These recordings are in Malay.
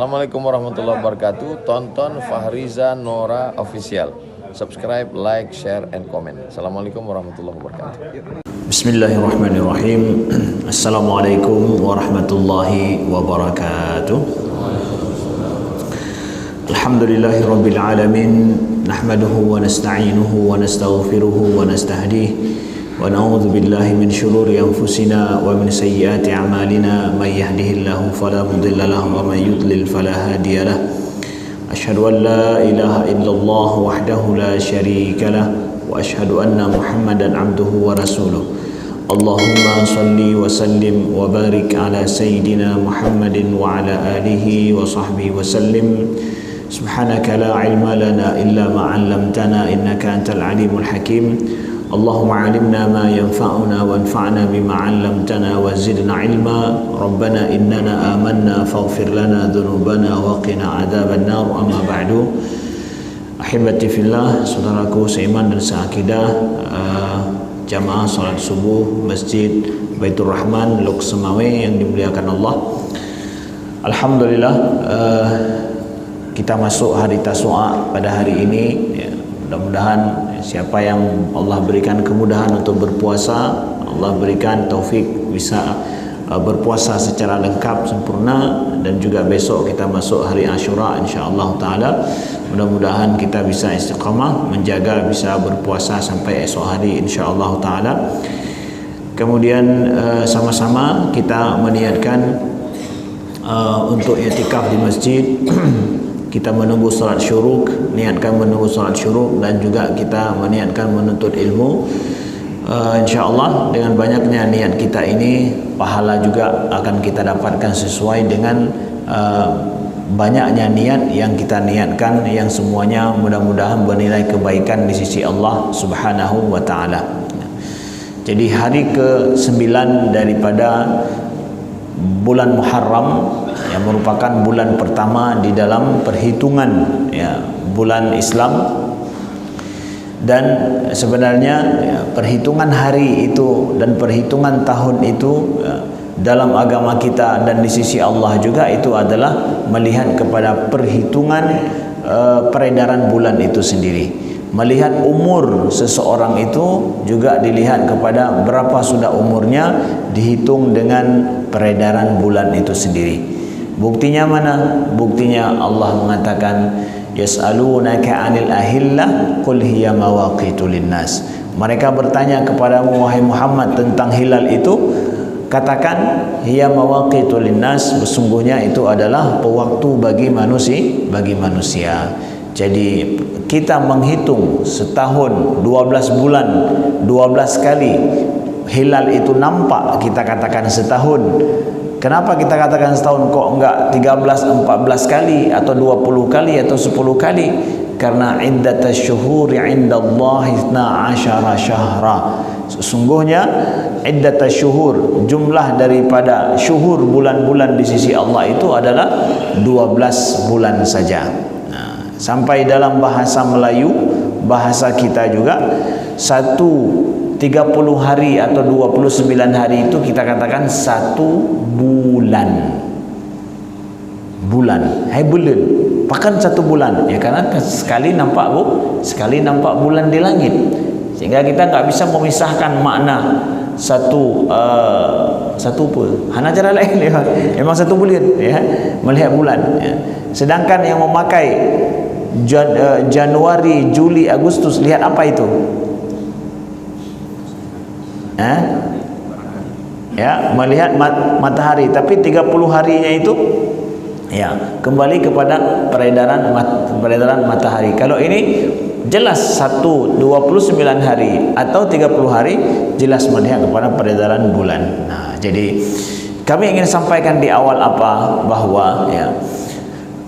Assalamualaikum warahmatullahi wabarakatuh. Tonton Fahriza Nora Official. Subscribe, like, share, and comment. Assalamualaikum warahmatullahi wabarakatuh. Bismillahirrahmanirrahim. Assalamualaikum warahmatullahi wabarakatuh. Alhamdulillahi rabbil alamin. Nahmaduhu wa nasta'inuhu wa nastaghfiruhu wa nastahdihi. ونعوذ بالله من شرور أنفسنا ومن سيئات أعمالنا من يهده الله فلا مضل له ومن يضلل فلا هادي له أشهد أن لا إله إلا الله وحده لا شريك له وأشهد أن محمدا عبده ورسوله اللهم صل وسلم وبارك على سيدنا محمد وعلى آله وصحبه وسلم سبحانك لا علم لنا إلا ما علمتنا إنك أنت العليم الحكيم اللهم علمنا ما ينفعنا وانفعنا بما علمتنا وزدنا علما ربنا إننا آمنا فاغفر لنا ذنوبنا وقنا عذاب النار أما بعد أحبتي في الله saudaraku seiman dan seakidah jamaah salat subuh Masjid Baitur Rahman Lok Semawe yang dimuliakan Allah. Alhamdulillah kita masuk hari Tasu'a pada hari ini ya, mudah-mudahan siapa yang Allah berikan kemudahan untuk berpuasa, Allah berikan taufik bisa berpuasa secara lengkap sempurna, dan juga besok kita masuk hari Ashura insyaallah taala. Mudah-mudahan kita bisa istiqamah menjaga bisa berpuasa sampai esok hari insyaallah taala. Kemudian sama-sama kita meniatkan untuk i'tikaf di masjid. Kita menunggu salat syuruk, niatkan menunggu salat syuruk, dan juga kita meniatkan menuntut ilmu. InsyaAllah dengan banyaknya niat kita ini, pahala juga akan kita dapatkan sesuai dengan banyaknya niat yang kita niatkan, yang semuanya mudah-mudahan bernilai kebaikan di sisi Allah Subhanahu wa ta'ala. Jadi hari ke-9 daripada bulan Muharram yang merupakan bulan pertama di dalam perhitungan ya, bulan Islam, dan sebenarnya ya, perhitungan hari itu dan perhitungan tahun itu ya, dalam agama kita dan di sisi Allah juga itu adalah melihat kepada perhitungan peredaran bulan itu sendiri. Melihat umur seseorang itu juga dilihat kepada berapa sudah umurnya, dihitung dengan peredaran bulan itu sendiri. Buktinya mana? Buktinya Allah mengatakan yas'alunaka 'anil ahillah qul hiya mawaqitu linnas. Mereka bertanya kepadamu wahai Muhammad tentang hilal itu, katakan hiya mawaqitu linnas, sesungguhnya itu adalah pewaktu bagi manusia. Jadi kita menghitung setahun 12 bulan 12 kali hilal itu nampak, kita katakan setahun. Kenapa kita katakan setahun kok enggak 13, 14 kali atau 20 kali atau 10 kali? Karena iddatasy syuhuri 'indallahi 12 syahra. Sesungguhnya iddatasy syuhur, jumlah daripada syuhur bulan-bulan di sisi Allah itu adalah 12 bulan saja. Nah, sampai dalam bahasa Melayu, bahasa kita juga 30 hari atau 29 hari itu kita katakan 1 bulan. Bulan, hai bulan, bahkan 1 bulan ya, karena sekali nampak sekali nampak bulan di langit, sehingga kita nggak bisa memisahkan makna satu apa hana cara lain ya. Memang 1 bulan ya, melihat bulan ya. Sedangkan yang memakai Januari, Juli, Agustus, lihat apa itu? Ya, melihat matahari, tapi 30 harinya itu ya kembali kepada peredaran matahari. Kalau ini jelas 29 hari atau 30 hari jelas melihat kepada peredaran bulan. Nah, jadi kami ingin sampaikan di awal apa, bahwa ya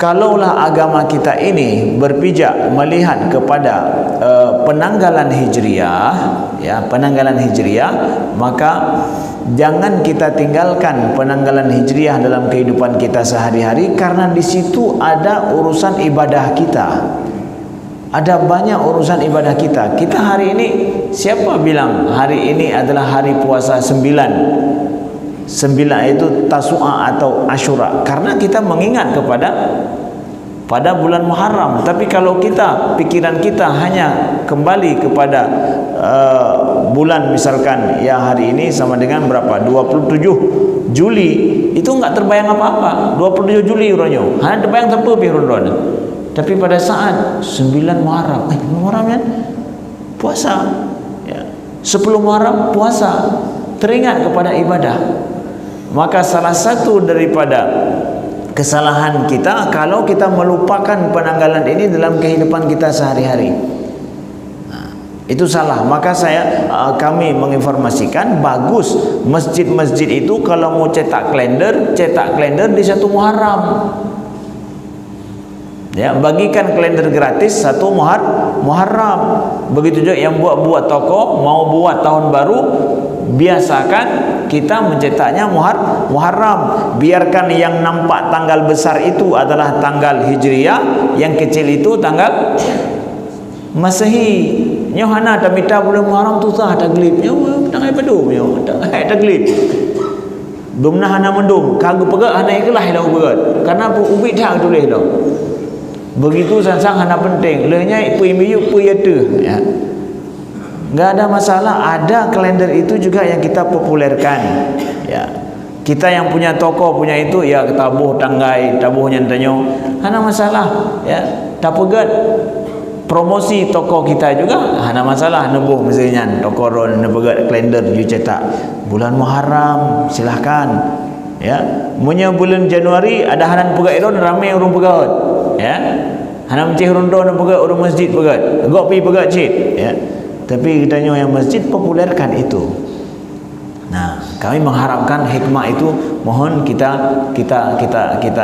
kalaulah agama kita ini berpijak melihat kepada penanggalan hijriah ya, penanggalan hijriah, maka jangan kita tinggalkan penanggalan hijriah dalam kehidupan kita sehari-hari, karena di situ ada urusan ibadah kita. Ada banyak urusan ibadah kita. Kita hari ini, siapa bilang hari ini adalah hari puasa 9? 9 itu Tasu'a atau Asyura, karena kita mengingat pada bulan Muharram. Tapi kalau pikiran kita hanya kembali kepada bulan, misalkan ya hari ini sama dengan berapa, 27 Juli, itu enggak terbayang apa-apa. 27 Juli urangnya hanya terbayang siapa pihron. Tapi pada saat 9 Muharram, Muharram kan puasa ya. 10 Muharram puasa, teringat kepada ibadah. Maka salah satu daripada kesalahan kita kalau kita melupakan penanggalan ini dalam kehidupan kita sehari-hari. Itu salah. Maka kami menginformasikan bagus masjid-masjid itu kalau mau cetak kalender di 1 Muharram. Ya, bagikan kalender gratis 1 Muharram. Begitu juga yang buat toko mau buat tahun baru, biasakan kita mencetaknya Muharram. Biarkan yang nampak tanggal besar itu adalah tanggal Hijriah, yang kecil itu tanggal Masehi. Nyohana tamita bulan Muharram tu sah taglib. Nyo tangai pedum nyo, tangai taglib. Dumna hana mendum, kagu pegak hana ikhlas dah berat. Karena ubi dah tulis dah. Begitu sansang hana penting. Lehnya pui miyuk pui yatu ya. Enggak ada masalah, ada kalender itu juga yang kita populerkan. Ya. Kita yang punya toko punya itu ya tabuh tanggai, tabuh nyantanyo. Hana masalah ya. Tapegat promosi toko kita juga hana masalah, nebuh misalnya toko ron nebegat kalender you cetak bulan Muharram, silahkan ya. Munya bulan Januari ada hanan pegat ron ramai urang pegat ya. Hana mencih rondo nak pegat urang masjid pegat, gok pi pegat cik ya. Tapi kitanya yang masjid populerkan itu. Nah, kami mengharapkan hikmah itu mohon kita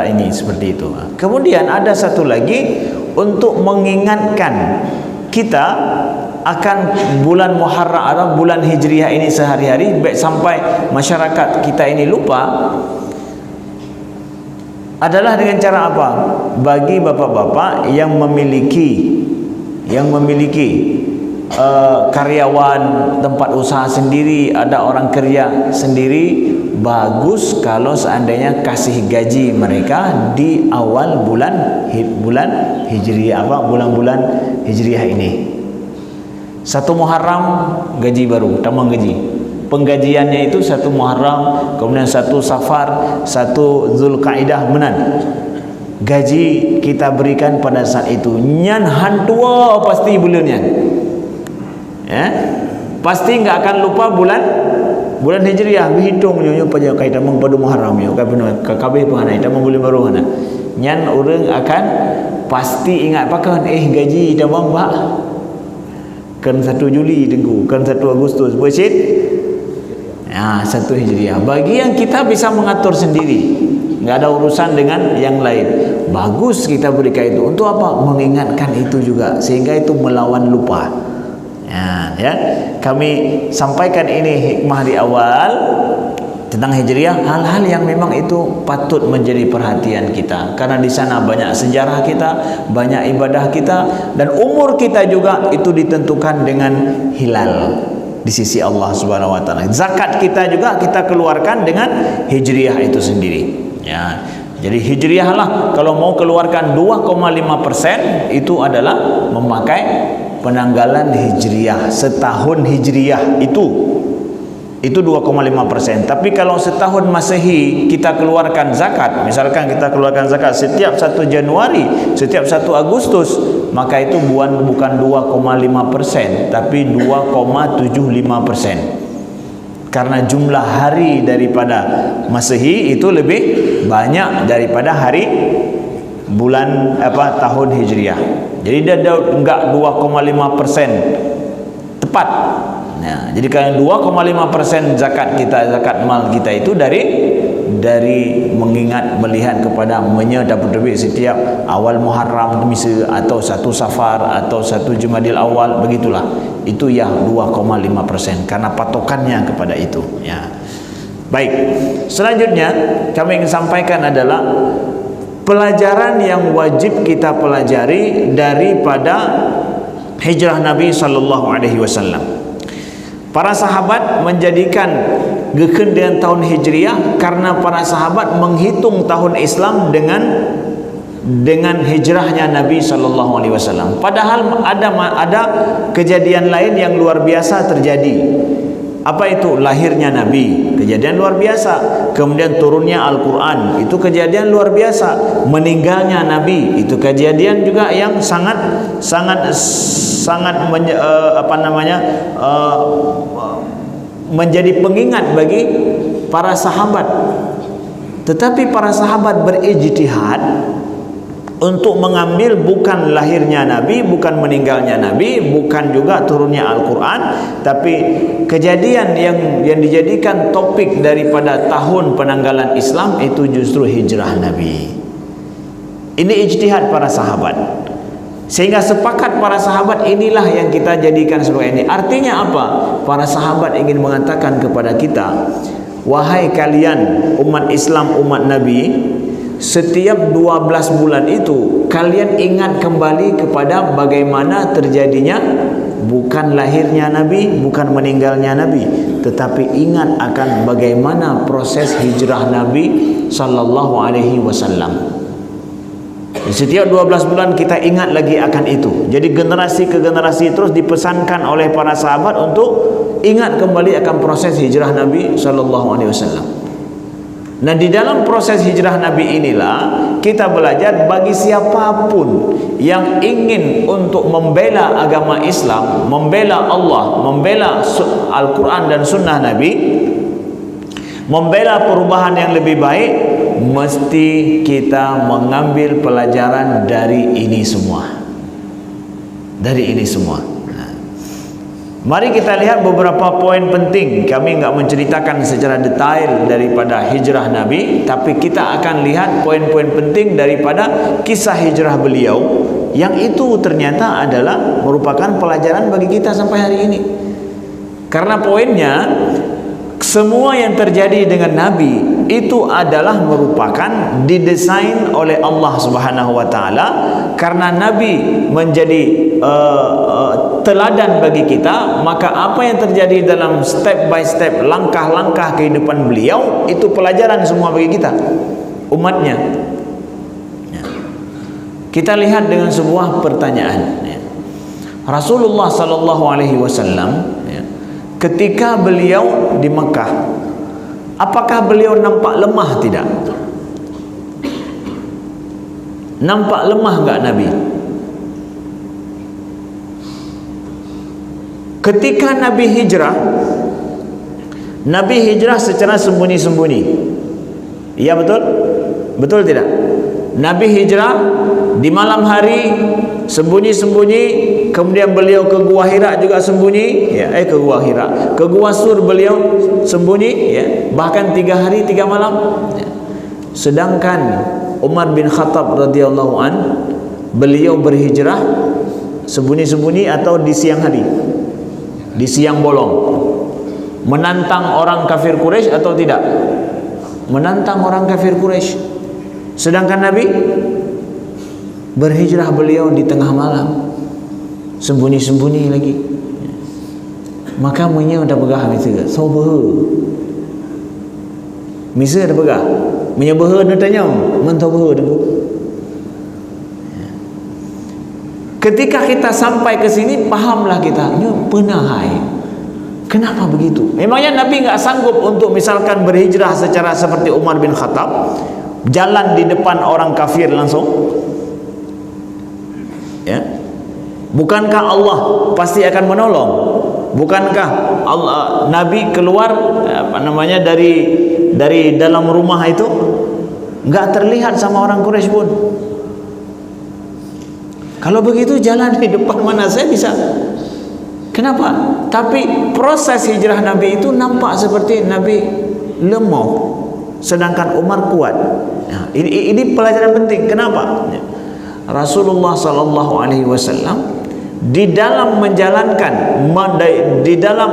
ini seperti itu. Kemudian ada satu lagi untuk mengingatkan kita akan bulan Muharram atau bulan Hijriah ini sehari-hari, baik sampai masyarakat kita ini lupa, adalah dengan cara apa? Bagi bapak-bapak yang memiliki karyawan tempat usaha sendiri, ada orang kerja sendiri, bagus kalau seandainya kasih gaji mereka di awal bulan Hijriah, bulan-bulan Hijriah ini. 1 Muharram gaji baru, tambah gaji. Penggajiannya itu 1 Muharram, kemudian 1 Safar, 1 Zulkaidah menan. Gaji kita berikan pada saat itu. Nyan hantua pasti bulannya. Ya, pasti enggak akan lupa bulan Hijriah. Berhitung nyo pada kaitan mengpadu Muharram yo kabeh penganai tamang bulan baru ana. Nyan orang akan pasti ingat pakan gaji tamang Pak. Kan 1 Juli tengku, kan 1 Agustus besit. Ya, 1 Hijriah. Bagi yang kita bisa mengatur sendiri, enggak ada urusan dengan yang lain. Bagus kita berikan itu. Untuk apa? Mengingatkan itu juga sehingga itu melawan lupa. Ya, kami sampaikan ini hikmah di awal tentang Hijriah, hal-hal yang memang itu patut menjadi perhatian kita, karena di sana banyak sejarah kita, banyak ibadah kita, dan umur kita juga itu ditentukan dengan hilal di sisi Allah Subhanahu wa taala. Zakat kita juga kita keluarkan dengan Hijriah itu sendiri. Ya. Jadi Hijriah lah kalau mau keluarkan 2,5% itu adalah memakai penanggalan Hijriah. Setahun Hijriah itu 2,5%. Tapi kalau setahun Masehi kita keluarkan zakat, misalkan kita keluarkan zakat setiap 1 Januari, setiap 1 Agustus, maka itu bukan 2,5%, tapi 2,75%. Karena jumlah hari daripada Masehi itu lebih banyak daripada hari bulan tahun Hijriah. Jadi dia enggak 2,5% tepat. Nah, jadi kalau 2,5% zakat mal kita itu dari mengingat melihat kepada dapat terbit setiap awal Muharram atau 1 Safar atau 1 Jumadil Awal, begitulah. Itu ya 2,5% karena patokannya kepada itu ya. Baik, selanjutnya kami ingin sampaikan adalah pelajaran yang wajib kita pelajari daripada hijrah Nabi sallallahu alaihi wasallam. Para sahabat menjadikan geken dengan tahun Hijriah karena para sahabat menghitung tahun Islam dengan hijrahnya Nabi sallallahu alaihi wasallam. Padahal ada kejadian lain yang luar biasa terjadi. Apa itu? Lahirnya Nabi, kejadian luar biasa. Kemudian turunnya Al-Quran, itu kejadian luar biasa. Meninggalnya Nabi, itu kejadian juga yang sangat menjadi pengingat bagi para sahabat. Tetapi para sahabat berijtihad untuk mengambil bukan lahirnya Nabi, bukan meninggalnya Nabi, bukan juga turunnya Al-Quran, tapi kejadian yang dijadikan topik daripada tahun penanggalan Islam itu justru hijrah Nabi. Ini ijtihad para sahabat, sehingga sepakat para sahabat inilah yang kita jadikan sebagai ini. Artinya apa? Para sahabat ingin mengatakan kepada kita, wahai kalian umat Islam, umat Nabi, setiap 12 bulan itu kalian ingat kembali kepada bagaimana terjadinya bukan lahirnya Nabi, bukan meninggalnya Nabi, tetapi ingat akan bagaimana proses hijrah Nabi sallallahu alaihi wasallam. Setiap 12 bulan kita ingat lagi akan itu. Jadi generasi ke generasi terus dipesankan oleh para sahabat untuk ingat kembali akan proses hijrah Nabi sallallahu alaihi wasallam. Nah, di dalam proses hijrah Nabi inilah kita belajar bagi siapapun yang ingin untuk membela agama Islam, membela Allah, membela Al-Quran dan Sunnah Nabi, membela perubahan yang lebih baik, mesti kita mengambil pelajaran dari ini semua. Dari ini semua. Mari kita lihat beberapa poin penting. Kami enggak menceritakan secara detail daripada hijrah Nabi, tapi kita akan lihat poin-poin penting daripada kisah hijrah beliau, yang itu ternyata adalah merupakan pelajaran bagi kita sampai hari ini. Karena poinnya, semua yang terjadi dengan Nabi itu adalah merupakan didesain oleh Allah Subhanahu wa taala, karena Nabi menjadi teladan bagi kita, maka apa yang terjadi dalam step by step, langkah-langkah kehidupan beliau itu pelajaran semua bagi kita, umatnya. Kita lihat dengan sebuah pertanyaan. Rasulullah sallallahu alaihi wasallam ketika beliau di Mekah, apakah beliau nampak lemah? Tidak. Nampak lemah enggak Nabi? Ketika Nabi hijrah secara sembunyi-sembunyi. Iya betul? Betul tidak? Nabi hijrah di malam hari sembunyi-sembunyi, kemudian beliau ke Gua Hira juga sembunyi, ke Gua Hira, ke Gua Sur beliau sembunyi, bahkan 3 hari 3 malam. Sedangkan Umar bin Khattab radhiyallahu an, beliau berhijrah sembunyi-sembunyi atau di siang hari, di siang bolong, menantang orang kafir Quraisy atau tidak? Menantang orang kafir Quraisy. Sedangkan Nabi berhijrah beliau di tengah malam, sembunyi-sembunyi lagi. Maka punya dah pegah misa sober. Misa dah pegah. Punya beha nak tanya, mentau beha dah. Ketika kita sampai ke sini, pahamlah kita, ini pernah hai. Kenapa begitu? Memangnya Nabi enggak sanggup untuk misalkan berhijrah secara seperti Umar bin Khattab, jalan di depan orang kafir langsung? Ya. Bukankah Allah pasti akan menolong? Bukankah Allah, Nabi keluar dari dalam rumah itu enggak terlihat sama orang Quraisy pun? Kalau begitu jalan di depan mana saya bisa? Kenapa? Tapi proses hijrah Nabi itu nampak seperti Nabi lemah, sedangkan Umar kuat. Nah, ini pelajaran penting. Kenapa? Rasulullah sallallahu alaihi wasallam di dalam menjalankan, di dalam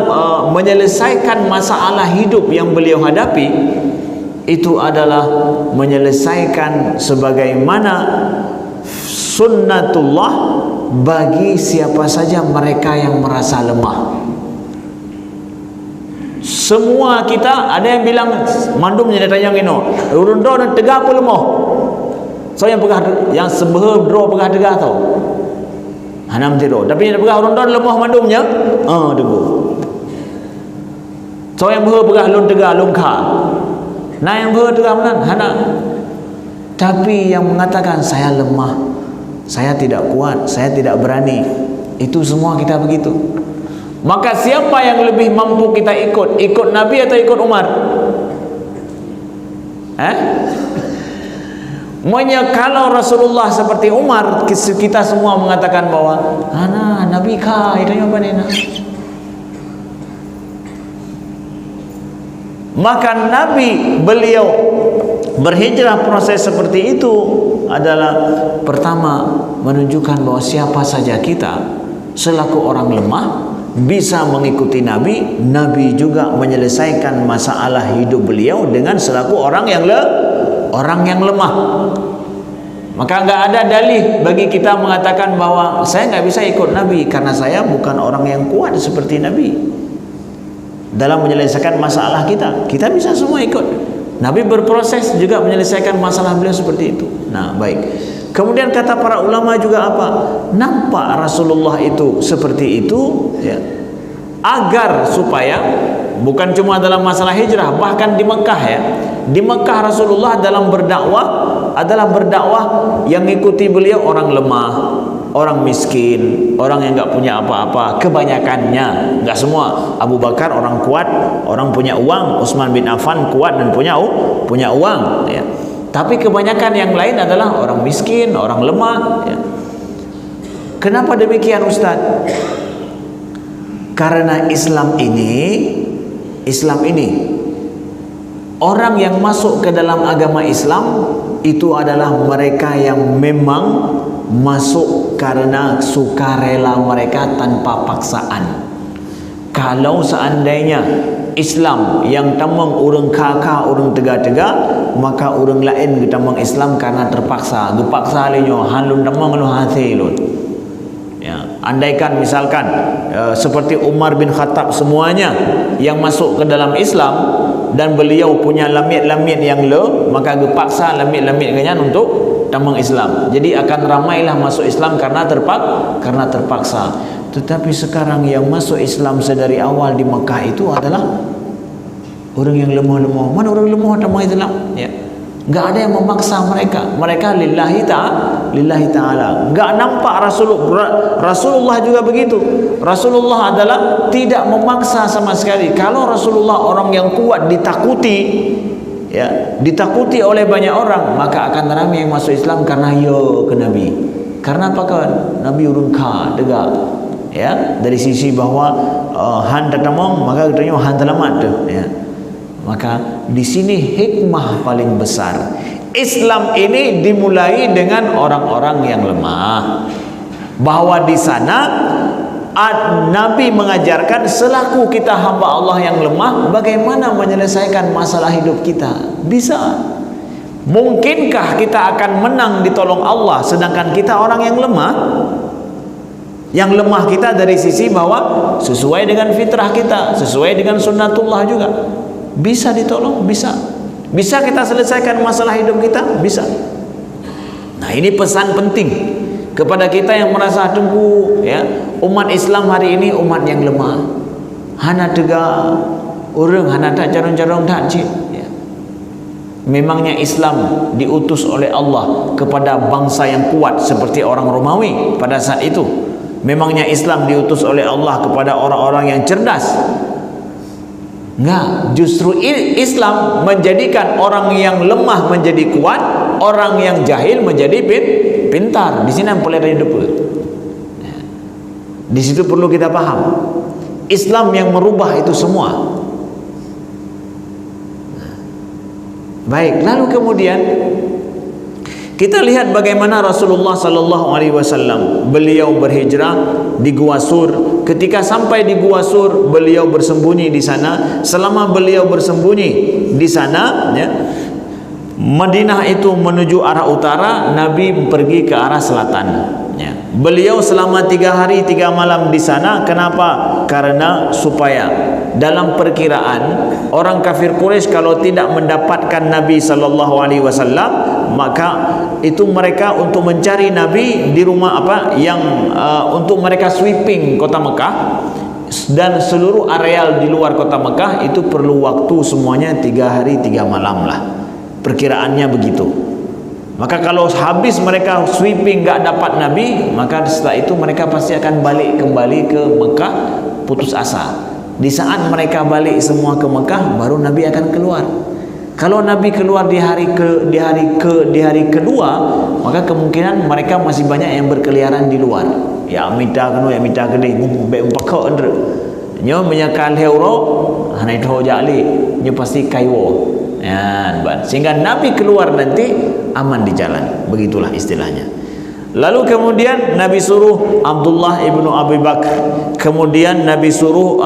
menyelesaikan masalah hidup yang beliau hadapi, itu adalah menyelesaikan sebagaimana sunnatullah bagi siapa saja mereka yang merasa lemah. Semua kita ada yang bilang mandum jadi tanya ngino. Urun do nak tegak apa lemah. So yang pegah yang sebeh dro pegah tegak tau. Hanam tido. Tapi yang pegah urun do lemah mandumnya. Debu. So yang beh pegah lun tegak lun kha. Nah yang beh tegak mana? Hana. Tapi yang mengatakan saya lemah, saya tidak kuat, saya tidak berani, itu semua kita begitu. Maka siapa yang lebih mampu kita ikut? Ikut Nabi atau ikut Umar? Kalau Rasulullah seperti Umar, kita semua mengatakan bahwa Nabi kah itu yang apa ni? Maka Nabi beliau berhijrah proses seperti itu adalah pertama menunjukkan bahwa siapa saja kita selaku orang lemah bisa mengikuti Nabi. Nabi juga menyelesaikan masalah hidup beliau dengan selaku orang yang lemah. Maka enggak ada dalih bagi kita mengatakan bahwa saya enggak bisa ikut Nabi karena saya bukan orang yang kuat seperti Nabi. Dalam menyelesaikan masalah kita bisa semua ikut. Nabi berproses juga menyelesaikan masalah beliau seperti itu. Nah, baik. Kemudian kata para ulama juga apa? Nampak Rasulullah itu seperti itu, ya, agar supaya bukan cuma dalam masalah hijrah, bahkan di Mekah, ya. Di Mekah Rasulullah dalam berdakwah adalah berdakwah yang mengikuti beliau orang lemah, orang miskin, orang yang enggak punya apa-apa, kebanyakannya, enggak semua. Abu Bakar orang kuat, orang punya uang, Utsman bin Affan kuat dan punya uang, ya. Tapi kebanyakan yang lain adalah orang miskin, orang lemah, ya. Kenapa demikian, Ustaz? Karena Islam ini orang yang masuk ke dalam agama Islam itu adalah mereka yang memang masuk karena sukarela mereka tanpa paksaan. Kalau seandainya Islam yang tamang urang kakak, urang tega-tega, maka urang lain tamang Islam karena terpaksa. Gepaksa linyo hanlun tamang anu hati lun. Ya, andaikan misalkan seperti Umar bin Khattab semuanya yang masuk ke dalam Islam dan beliau punya lamit-lamit yang maka gepaksa lamit-lamit kenyan untuk tamang Islam. Jadi akan ramailah masuk Islam karena terpaksa. Tetapi sekarang yang masuk Islam sedari awal di Mekah itu adalah orang yang lemah-lemah. Mana orang lemah tamang Islam? Ya. Enggak ada yang memaksa mereka. Mereka lillahi ta'ala. Enggak nampak Rasulullah juga begitu. Rasulullah adalah tidak memaksa sama sekali. Kalau Rasulullah orang yang kuat ditakuti, ya, ditakuti oleh banyak orang, maka akan ramai yang masuk Islam karena ke Nabi. Karena apa kan? Nabi urun ka tegak, ya, dari sisi bahwa han tatamong maka katanya han selamat, ya. Maka di sini hikmah paling besar. Islam ini dimulai dengan orang-orang yang lemah. Bahwa di sana Nabi mengajarkan selaku kita hamba Allah yang lemah, bagaimana menyelesaikan masalah hidup kita. Bisa. Mungkinkah kita akan menang ditolong Allah sedangkan kita orang yang lemah? Yang lemah kita dari sisi bahwa sesuai dengan fitrah kita, sesuai dengan sunnatullah juga. Bisa ditolong, bisa. Bisa kita selesaikan masalah hidup kita, bisa. Nah, ini pesan penting kepada kita yang merasa tunggu, ya, umat Islam hari ini umat yang lemah. Hana tega urang, hana tak jarang-jarang tak cik, ya. Memangnya Islam diutus oleh Allah kepada bangsa yang kuat seperti orang Romawi pada saat itu. Memangnya Islam diutus oleh Allah kepada orang-orang yang cerdas. Enggak, justru Islam menjadikan orang yang lemah menjadi kuat, orang yang jahil menjadi pintar. Di sini yang boleh hidup. Di situ perlu kita paham. Islam yang merubah itu semua. Baik, lalu kemudian kita lihat bagaimana Rasulullah sallallahu alaihi wasallam beliau berhijrah di Gua Sur. Ketika sampai di Gua Sur, beliau bersembunyi di sana. Selama beliau bersembunyi di sana, ya, Madinah itu menuju arah utara, Nabi pergi ke arah selatan. Ya. Beliau selama 3 hari 3 malam di sana. Kenapa? Karena supaya dalam perkiraan orang kafir Quraisy kalau tidak mendapatkan Nabi SAW, maka itu mereka untuk mencari Nabi di rumah untuk mereka sweeping kota Mekah dan seluruh areal di luar kota Mekah, itu perlu waktu semuanya 3 hari 3 malam lah. Perkiraannya begitu. Maka kalau habis mereka sweeping gak dapat Nabi, maka setelah itu mereka pasti akan balik kembali ke Mekah, putus asa. Di saat mereka balik semua ke Mekah, baru Nabi akan keluar. Kalau Nabi keluar di hari kedua, maka kemungkinan mereka masih banyak yang berkeliaran di luar. Ya minta kene be umpaka andre. Nyo menyakal heuro, hanai tho jali, nyo pasti kaiwo. Ya, sehingga Nabi keluar nanti aman di jalan. Begitulah istilahnya. Lalu kemudian Nabi suruh Abdullah ibnu Abi Bakar, kemudian Nabi suruh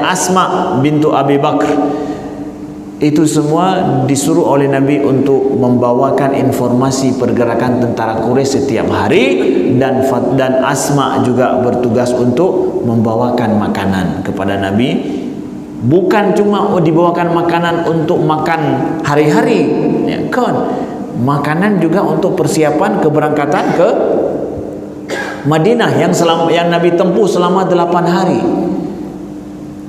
Asma bintu Abi Bakar. Itu semua disuruh oleh Nabi untuk membawakan informasi pergerakan tentara Quraisy setiap hari, dan Asma juga bertugas untuk membawakan makanan kepada Nabi. Bukan cuma dibawakan makanan untuk makan hari-hari, ya kan? Makanan juga untuk persiapan keberangkatan ke Madinah yang Nabi tempuh selama 8 hari.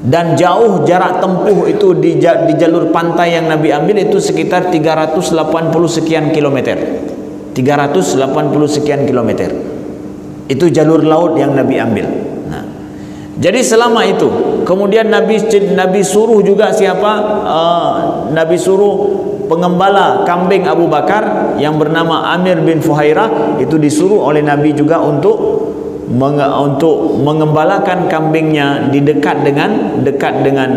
Dan jauh jarak tempuh itu di jalur pantai yang Nabi ambil itu sekitar 380 sekian kilometer. 380 sekian kilometer. Itu jalur laut yang Nabi ambil. Nah, jadi selama itu, kemudian Nabi suruh juga siapa? Nabi suruh pengembala kambing Abu Bakar yang bernama Amir bin Fuhairah, itu disuruh oleh Nabi juga untuk mengembalakan kambingnya di dekat dengan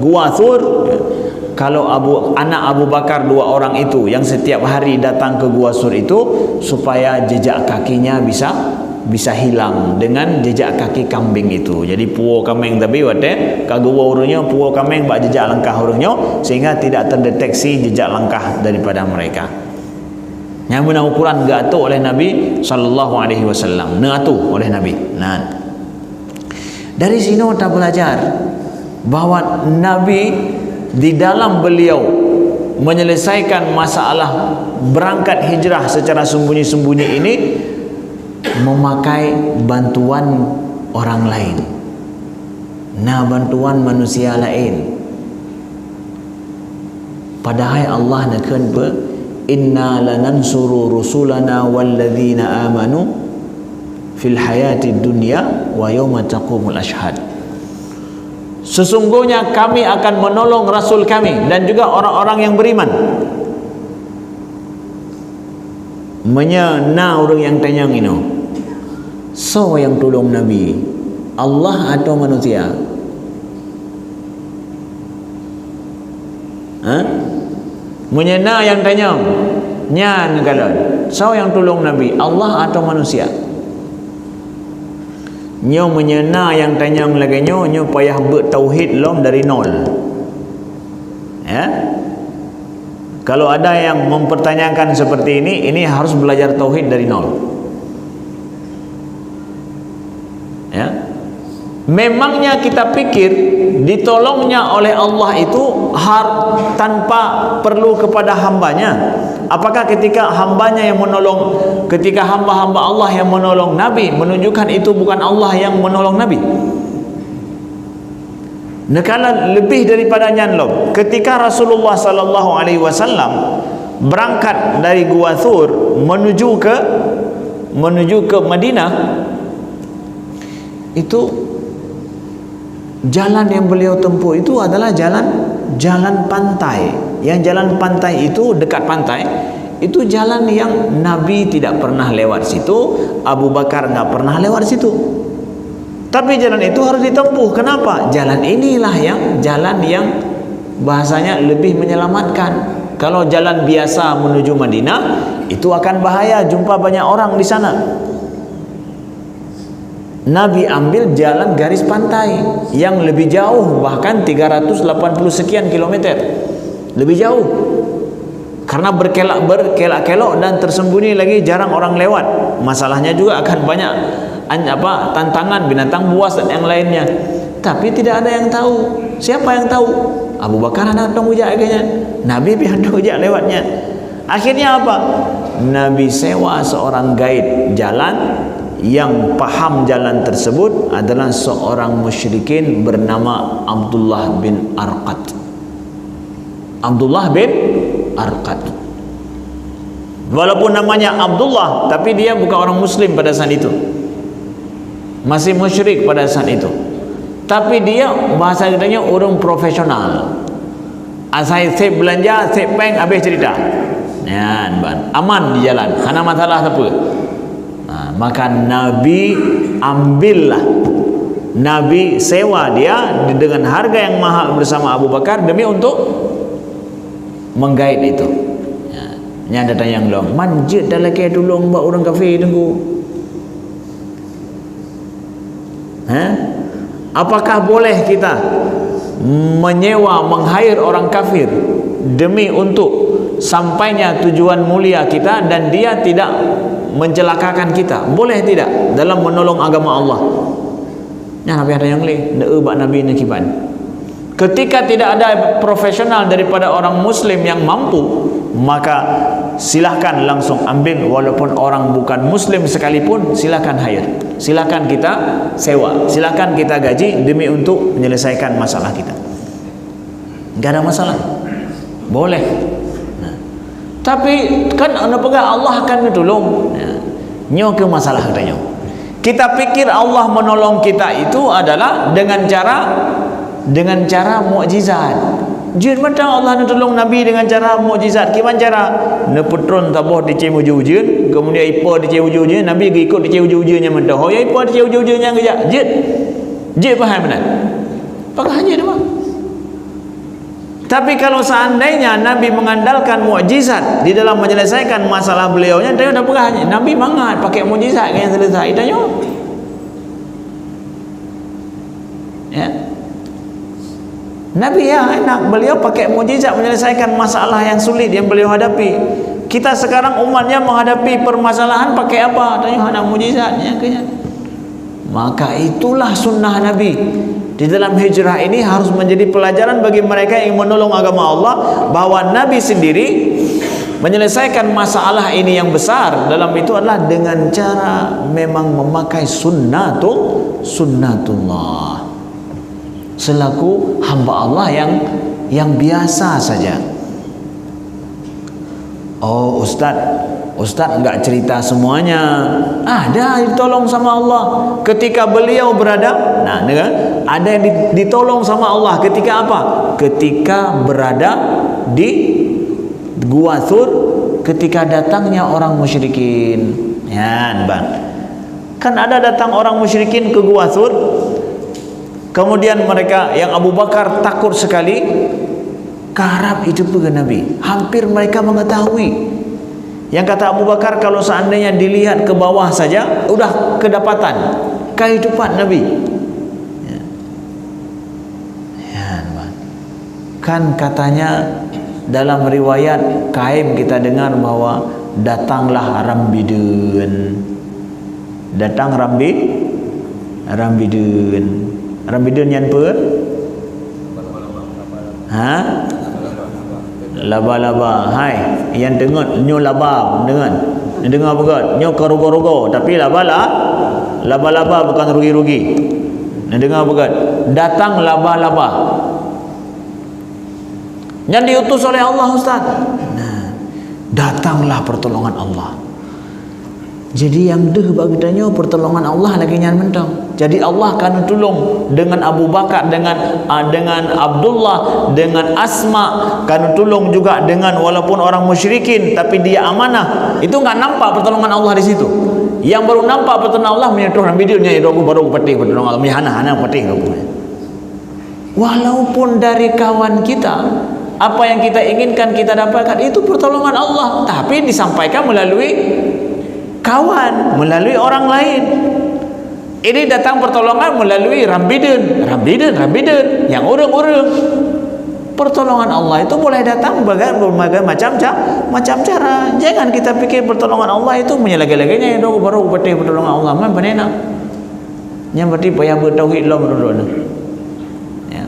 Gua Thur. Kalau anak Abu Bakar 2 orang itu yang setiap hari datang ke Gua Thur itu, supaya jejak kakinya bisa hilang dengan jejak kaki kambing itu. Jadi puo kambing tapi wate kagua urunnya puo kambing bak jejak langkah urunnya, sehingga tidak terdeteksi jejak langkah daripada mereka. Yang benar ukuran gatu oleh Nabi sallallahu alaihi wasallam, ngatu oleh Nabi. Nah, dari sini kita belajar bahwa Nabi di dalam beliau menyelesaikan masalah berangkat hijrah secara sembunyi-sembunyi ini memakai bantuan orang lain. Nah, bantuan manusia lain. Padahal Allah nakkan inna lanansuru rusulana walladzina amanu fil hayatid dunya wa yawma taqumul ashhad. Sesungguhnya kami akan menolong rasul kami dan juga orang-orang yang beriman. Menyena orang yang tanyang ini, so yang tolong Nabi, Allah atau manusia? Menyena yang tanya nyan galon, so yang tolong Nabi, Allah atau manusia? Nyo menyena yang tanya lagi nyo payah bertauhid lom dari nol. Ya, kalau ada yang mempertanyakan seperti ini harus belajar tauhid dari nol. Ya, memangnya kita pikir ditolongnya oleh Allah itu tanpa perlu kepada hambanya? Apakah ketika hambanya yang menolong, ketika hamba-hamba Allah yang menolong Nabi, menunjukkan itu bukan Allah yang menolong Nabi? Nekala lebih daripada nyanlom, ketika Rasulullah sallallahu alaihi wasallam berangkat dari Gua Thur menuju ke Madinah, itu jalan yang beliau tempuh itu adalah jalan pantai. Yang jalan pantai itu dekat pantai, itu jalan yang Nabi tidak pernah lewat situ, Abu Bakar nggak pernah lewat situ. Tapi jalan itu harus ditempuh. Kenapa? Jalan inilah jalan yang bahasanya lebih menyelamatkan. Kalau jalan biasa menuju Madinah itu akan bahaya, jumpa banyak orang di sana. Nabi ambil jalan garis pantai yang lebih jauh, bahkan 380 sekian kilometer. lebih jauh. Karena berkelak-kelok dan tersembunyi lagi, jarang orang lewat. Masalahnya juga akan banyak tantangan binatang buas dan yang lainnya. Tapi tidak ada yang tahu. Siapa yang tahu? Abu Bakar anak dong ujak akhirnya. Nabi pihak ujak lewatnya. Akhirnya apa? Nabi sewa seorang guide jalan yang paham jalan tersebut adalah seorang musyrikin bernama Abdullah bin Arqad. Abdullah bin Arqad. Walaupun namanya Abdullah, tapi dia bukan orang Muslim pada saat itu, masih musyrik pada saat itu. Tapi dia bahasa katanya orang profesional. Asal saya belanja, saya peng, habis cerita. Ya, aman di jalan, karena masalah apa? Nah, maka Nabi ambillah, Nabi sewa dia dengan harga yang mahal bersama Abu Bakar demi untuk menggait itu. Ya, ini ada tanya yang long, manjit dah lagi tolong buat orang kafir tunggu. Apakah boleh kita menyewa, meng-hire orang kafir demi untuk sampainya tujuan mulia kita dan dia tidak mencelakakan kita? Boleh tidak dalam menolong agama Allah? Ya, Nabi ada yang lain, Nabi nakiban. Ketika tidak ada profesional daripada orang Muslim yang mampu, maka silahkan langsung ambil, walaupun orang bukan Muslim sekalipun, silahkan hire, silahkan kita sewa, silahkan kita gaji demi untuk menyelesaikan masalah kita. Enggak ada masalah, boleh. Nah, tapi kan Allah akan menolong. Nyo ke masalah katanya. Kita pikir Allah menolong kita itu adalah dengan cara mukjizat. Jin macam Allah nak tolong Nabi dengan cara mukjizat. Gimana cara? Ne putron taboh di cemuju-ujun, kemudian ipa di cemuju-ujun, Nabi ikut di cemuju-ujunnya mentah. Oh ya ipa di cemuju-ujunnya kerja. Jin faham benar? Pakai haji dah. Tapi kalau seandainya Nabi mengandalkan mukjizat di dalam menyelesaikan masalah beliaunya, dia dah pakai haji. Nabi mangat pakai mukjizat yang selesai tanya. Ya. Nabi ya enak, beliau pakai mukjizat menyelesaikan masalah yang sulit yang beliau hadapi. Kita sekarang umatnya menghadapi permasalahan pakai apa? Tanya anak mukjizatnya kayaknya. Maka itulah sunnah Nabi. Di dalam hijrah ini harus menjadi pelajaran bagi mereka yang menolong agama Allah, bahwa Nabi sendiri menyelesaikan masalah ini yang besar dalam itu adalah dengan cara memang memakai sunnatullah selaku hamba Allah yang biasa saja. Oh Ustaz enggak cerita semuanya. Ada ditolong sama Allah ketika beliau berada. Nah, ada yang ditolong sama Allah ketika apa? Ketika berada di Gua Thur, ketika datangnya orang musyrikin. Ya, Bang. Kan ada datang orang musyrikin ke Gua Thur. Kemudian mereka yang Abu Bakar takut sekali, karab itu ke Nabi. Hampir mereka mengetahui. Yang kata Abu Bakar, kalau seandainya dilihat ke bawah saja, udah kedapatan kehidupan Nabi. Ya, kan katanya dalam riwayat Kaim kita dengar bahwa datanglah Rambidun. Datang Rambidun. Rambidun yang apa? Laba-laba. Hai, yang dengar nyo laba dengan. Dengar apa? Nyo kerugo-rugo, tapi laba-laba bukan rugi-rugi. Dengar apa? Datang laba-laba. Yang diutus oleh Allah, Ustaz. Nah, datanglah pertolongan Allah. Jadi yang deh bagitanya pertolongan Allah lagi nyan mentang. Jadi Allah akan tolong dengan Abu Bakar, dengan Abdullah, dengan Asma, akan tolong juga dengan walaupun orang musyrikin tapi dia amanah. Itu enggak nampak pertolongan Allah di situ. Yang baru nampak pertolongan Allah menyentuh dalam videonya itu baru patih pertolongan Allah mihana patih rupanya. Walaupun dari kawan kita, apa yang kita inginkan kita dapatkan itu pertolongan Allah, tapi disampaikan melalui kawan, melalui orang lain. Ini datang pertolongan melalui Rambidun yang orang-orang. Pertolongan Allah itu boleh datang berbagai macam cara. Jangan kita pikir pertolongan Allah itu menyelagi-laginya itu baru berarti pertolongan Allah. Mana benar? Yang berarti payah bertauhid lah menurut. Ya.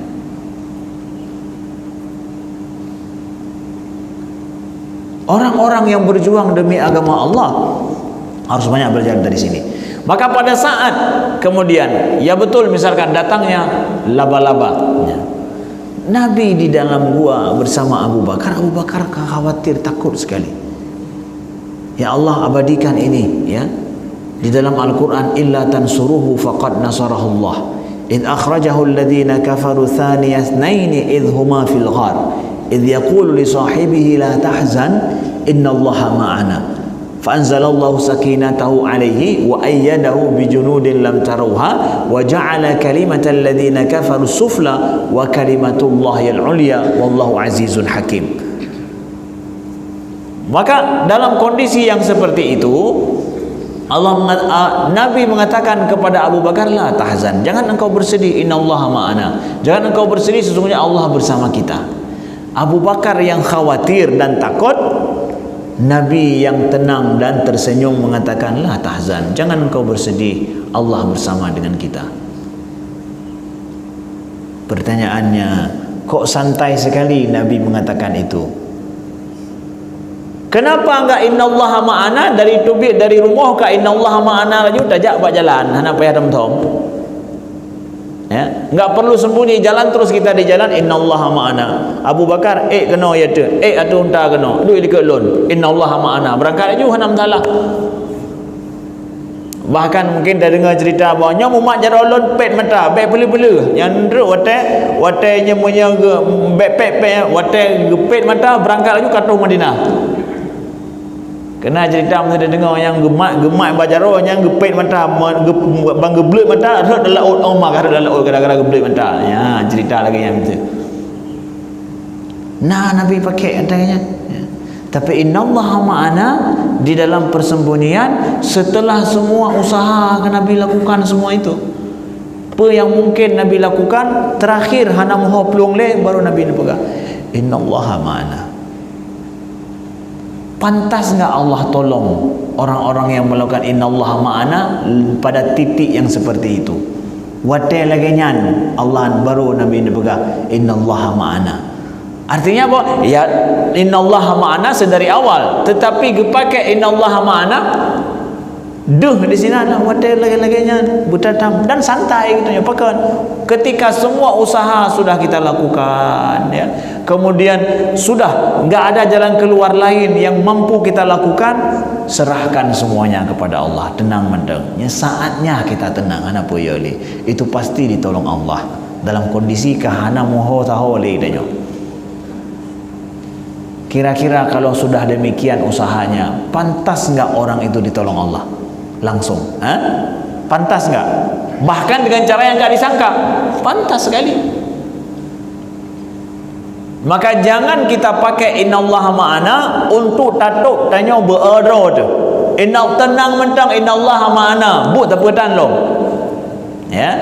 Orang-orang yang berjuang demi agama Allah harus banyak belajar dari sini. Maka pada saat kemudian, ya betul, misalkan datangnya laba-laba, ya. Nabi di dalam gua bersama Abu Bakar khawatir, takut sekali. Ya Allah, abadikan ini ya di dalam Al-Quran, illa tansuruhu faqad nasarahullah idh akhrajahu alladhina kafaru thaniya ithnaini idh huma fil ghar idh yaqulu li sahibihi la tahzan innallaha ma'ana fa'anzalallahu sakinatahu alaihi wa ayyadahu bijunudin lam tarawha wa ja'ala kalimatal ladhina kafaru sufla wa kalimatullahi al-ulya wallahu azizun hakim. Maka dalam kondisi yang seperti itu Nabi mengatakan kepada Abu Bakar, la tahzan, jangan engkau bersedih, innallaha ma'ana, jangan engkau bersedih, sesungguhnya Allah bersama kita. Abu Bakar yang khawatir dan takut, Nabi yang tenang dan tersenyum mengatakan, la tahzan, jangan engkau bersedih, Allah bersama dengan kita. Pertanyaannya, kok santai sekali Nabi mengatakan itu? Kenapa enggak innallaha ma'ana dari rumah ke innallaha ma'ana laju tajak buat jalan, hana payah tom-tom. Ya, enggak perlu sembunyi, jalan terus kita di jalan, innallaha ma'ana. Abu Bakar kena ya tu, atu unta kena, duit dekat lon, innallaha ma'ana. Berangkat laju hana salah. Bahkan mungkin dah dengar cerita bahawa nya mumak jarolon pet mata, pet bela-bela. Yang ndruk watai nya punya pet watai pet mata berangkat laju kat Madinah. Kena cerita mesti dengar yang gemak bajaro yang gepet mata bang geblet mata ada dalam laut Omar ada dalam laut gara-gara geblet mata. Ya, cerita lagi yang itu. Nah, Nabi pakai adanya. Ya. Tapi innallaha ma'ana di dalam persembunyian setelah semua usaha Nabi lakukan semua itu. Apa yang mungkin Nabi lakukan terakhir hana moho pelung le baru Nabi ni pegang. Innallaha ma'ana. Pantas enggak Allah tolong orang-orang yang melakukan innallaha ma'ana pada titik yang seperti itu? Watai lagi nyan Allah baru Nabi ini pegang innallaha ma'ana. Artinya apa? Ya innallaha ma'ana sedari awal, tetapi dipakai innallaha ma'ana di sini lah watai lagi nyan butatam dan santai gitu ya pakai. Ketika semua usaha sudah kita lakukan ya, kemudian sudah enggak ada jalan keluar lain yang mampu kita lakukan, serahkan semuanya kepada Allah, tenang mendeng. Ya, saatnya kita tenang, ana poyoli. Itu pasti ditolong Allah dalam kondisi kahana moho tahu le danyo. Kira-kira kalau sudah demikian usahanya, pantas enggak orang itu ditolong Allah langsung? Pantas enggak? Bahkan dengan cara yang enggak disangka, pantas sekali. Maka jangan kita pakai innallaha ma'ana untuk tatuk tanya berero tu. Inna tenang mentang innallaha ma'ana. Bu tak petan lo. Ya.